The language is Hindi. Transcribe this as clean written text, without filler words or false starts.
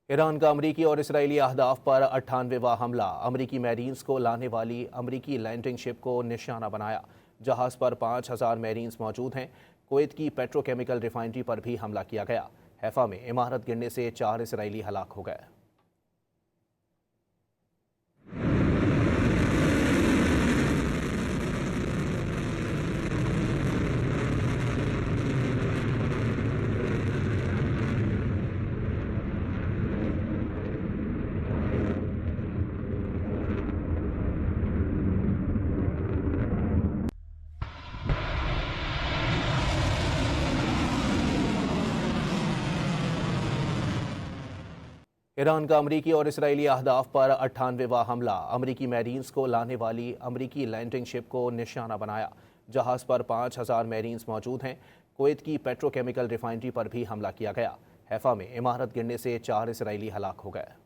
ईरान का अमरीकी और इसराइली अहदाफ पर 98वां हमला। अमरीकी मैरीन्स को लाने वाली अमरीकी लैंडिंग शिप को निशाना बनाया। जहाज़ पर 5000 मैरीन्स मौजूद हैं। कुवैत की पेट्रोकेमिकल रिफाइनरी पर भी हमला किया गया। हैफा में इमारत गिरने से 4 इसराइली हलाक हो गए। ईरान का अमरीकी और इसराइली अहदाफ पर 98वां हमला। अमरीकी मैरीन्स को लाने वाली अमरीकी लैंडिंग शिप को निशाना बनाया। जहाज़ पर 5000 मैरीन्स मौजूद हैं। कुवैत की पेट्रोकेमिकल रिफाइनरी पर भी हमला किया गया। हैफा में इमारत गिरने से 4 इसराइली हलाक हो गए।